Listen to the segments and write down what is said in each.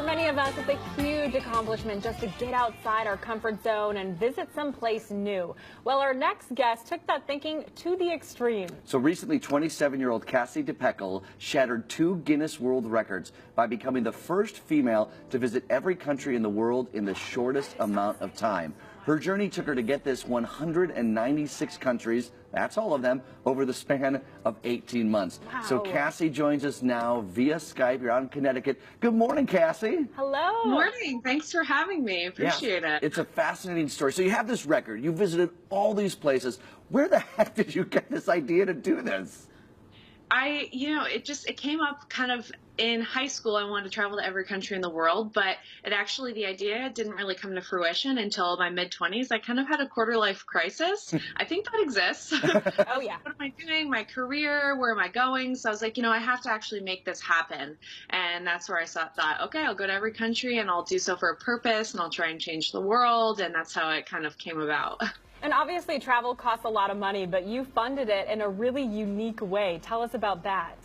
many of us, it's a huge accomplishment just to get outside our comfort zone and visit someplace new. Well, our next guest took that thinking to the extreme. So recently, 27-year-old Cassie DePeckel shattered 2 Guinness World Records by becoming the first female to visit every country in the world in the shortest amount of time. Her journey took her to get this 196 countries, that's all of them, over the span of 18 months. Wow. So Cassie joins us now via Skype. You're out in Connecticut. Good morning, Cassie. Hello. Morning. Thanks for having me. Appreciate it. It's a fascinating story. So you have this record. You visited all these places. Where the heck did you get this idea to do this? It came up kind of in high school. I wanted to travel to every country in the world, but the idea didn't really come to fruition until my mid-20s. I kind of had a quarter-life crisis. I think that exists. Oh, yeah. What am I doing? My career? Where am I going? So I was like, I have to actually make this happen. And that's where I thought, okay, I'll go to every country and I'll do so for a purpose and I'll try and change the world. And that's how it kind of came about. And obviously travel costs a lot of money, but you funded it in a really unique way. Tell us about that.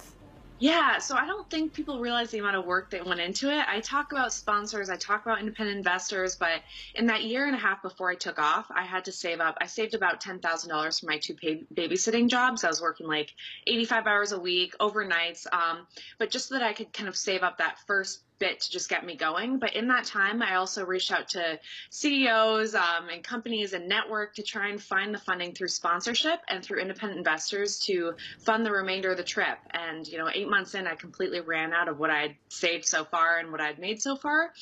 Yeah, so I don't think people realize the amount of work that went into it. I talk about sponsors, I talk about independent investors, but in that year and a half before I took off, I had to save up. I saved about $10,000 for my 2 babysitting jobs. I was working like 85 hours a week, overnights, but just so that I could kind of save up that first bit to just get me going. But in that time, I also reached out to CEOs and companies and network to try and find the funding through sponsorship and through independent investors to fund the remainder of the trip. And 8 months in, I completely ran out of what I'd saved so far and what I'd made so far.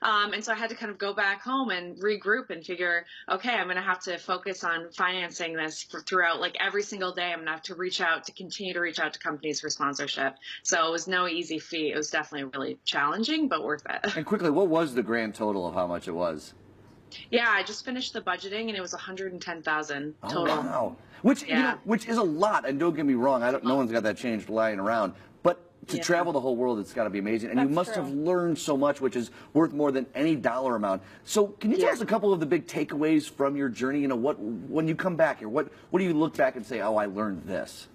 And so I had to kind of go back home and regroup and figure, okay, I'm going to have to focus on financing this throughout, like every single day. I'm going to have to continue to reach out to companies for sponsorship. So it was no easy feat. It was definitely really challenging, but worth it. And quickly, what was the grand total of how much it was? Yeah, I just finished the budgeting and it was $110,000 total. Oh, wow. Which, which is a lot. And don't get me wrong, no one's got that change lying around. But to travel the whole world, it's got to be amazing. And you must have learned so much, which is worth more than any dollar amount. So can you tell us a couple of the big takeaways from your journey? When you come back here, what do you look back and say, oh, I learned this?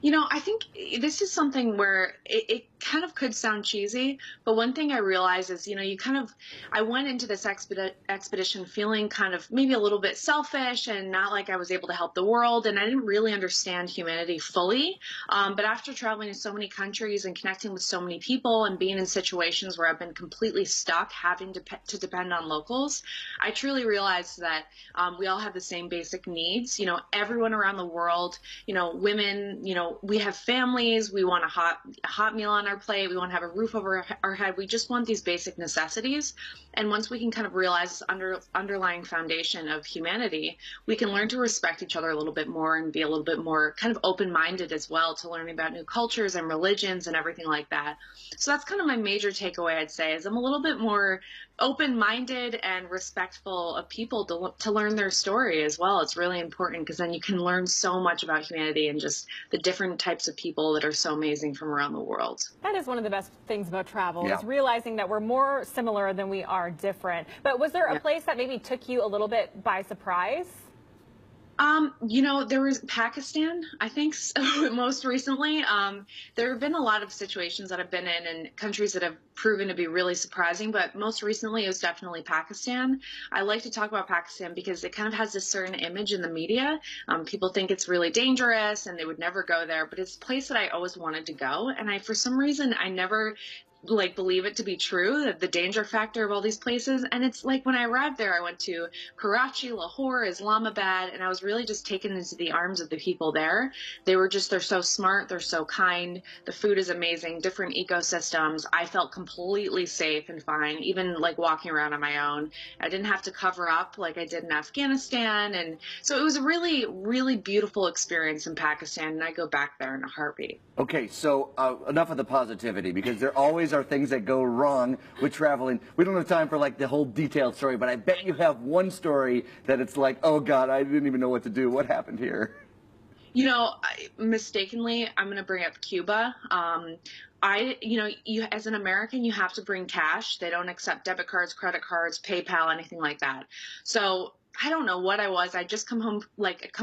I think this is something where it kind of could sound cheesy, but one thing I realized is, I went into this expedition feeling kind of maybe a little bit selfish and not like I was able to help the world, and I didn't really understand humanity fully. But after traveling to so many countries and connecting with so many people and being in situations where I've been completely stuck, having to depend on locals, I truly realized that we all have the same basic needs. Everyone around the world, women, we have families, we want a hot meal on our plate, we want to have a roof over our head, we just want these basic necessities. And once we can kind of realize this underlying foundation of humanity, we can learn to respect each other a little bit more and be a little bit more kind of open-minded as well to learning about new cultures and religions and everything like that. So that's kind of my major takeaway, I'd say, is I'm a little bit more open-minded and respectful of people to learn their story as well. It's really important because then you can learn so much about humanity and just the different types of people that are so amazing from around the world. That is one of the best things about travel, is realizing that we're more similar than we are different. But was there a place that maybe took you a little bit by surprise? There was Pakistan, I think, most recently. There have been a lot of situations that I've been in and countries that have proven to be really surprising, but most recently it was definitely Pakistan. I like to talk about Pakistan because it kind of has this certain image in the media. People think it's really dangerous and they would never go there, but it's a place that I always wanted to go. And for some reason, I never believe it to be true, that the danger factor of all these places. And it's like when I arrived there, I went to Karachi, Lahore, Islamabad, and I was really just taken into the arms of the people there. They're so smart, they're so kind, the food is amazing, different ecosystems. I felt completely safe and fine, even like walking around on my own. I didn't have to cover up like I did in Afghanistan. And so it was a really, really beautiful experience in Pakistan, and I go back there in a heartbeat. Okay, so enough of the positivity, because there always are things that go wrong with traveling. We don't have time for like the whole detailed story, but I bet you have one story that it's like, oh God, I didn't even know what to do. What happened here? Mistakenly, I'm going to bring up Cuba. As an American, you have to bring cash. They don't accept debit cards, credit cards, PayPal, anything like that. So I don't know what I was. I just come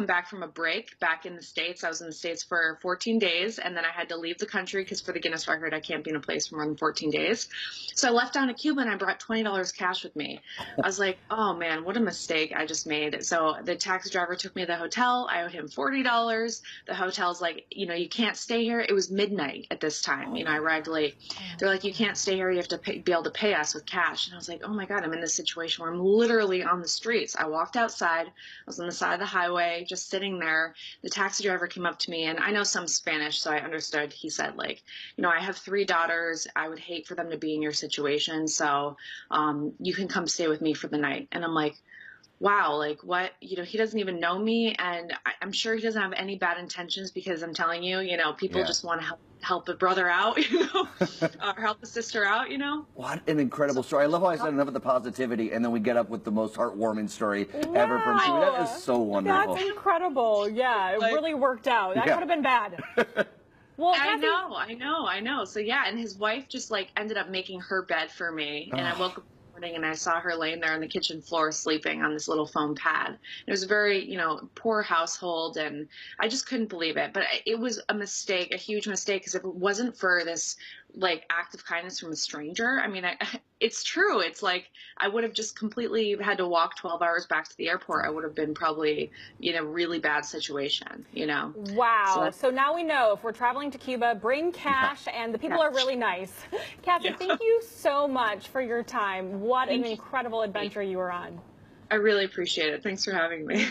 back from a break back in the States. I was in the States for 14 days, and then I had to leave the country because for the Guinness record, I can't be in a place for more than 14 days. So I left down to Cuba and I brought $20 cash with me. I was like, oh man, what a mistake I just made. So the taxi driver took me to the hotel. I owed him $40. The hotel's like, you can't stay here. It was midnight at this time. I arrived late. They're like, you can't stay here. You have to be able to pay us with cash. And I was like, oh my God, I'm in this situation where I'm literally on the streets. I walked outside. I was on the side of the highway, just sitting there. The taxi driver came up to me, and I know some Spanish, so I understood. He said, like, I have 3 daughters. I would hate for them to be in your situation, so you can come stay with me for the night. And I'm like, wow, like what, he doesn't even know me, and I'm sure he doesn't have any bad intentions, because I'm telling you, people just want to help a brother out, or help a sister out, What an incredible story. I love how I said enough of the positivity, and then we get up with the most heartwarming story ever from Sue. That is so wonderful. That's incredible. Yeah, it really worked out. That could have been bad. Well, I know. So yeah, and his wife just like ended up making her bed for me, and I woke up and I saw her laying there on the kitchen floor sleeping on this little foam pad. It was a very, poor household, and I just couldn't believe it. But it was a mistake, a huge mistake, because if it wasn't for this like act of kindness from a stranger, I mean, it's true. It's like I would have just completely had to walk 12 hours back to the airport. I would have been probably in a really bad situation, Wow. So now we know if we're traveling to Cuba, bring cash, and the people are really nice. Cassie, thank you so much for your time. What an incredible adventure you were on. I really appreciate it. Thanks for having me.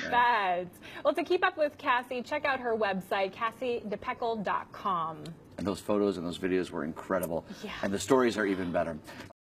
Well, to keep up with Cassie, check out her website, CassieDePeckle.com. And those photos and those videos were incredible. Yeah. And the stories are even better.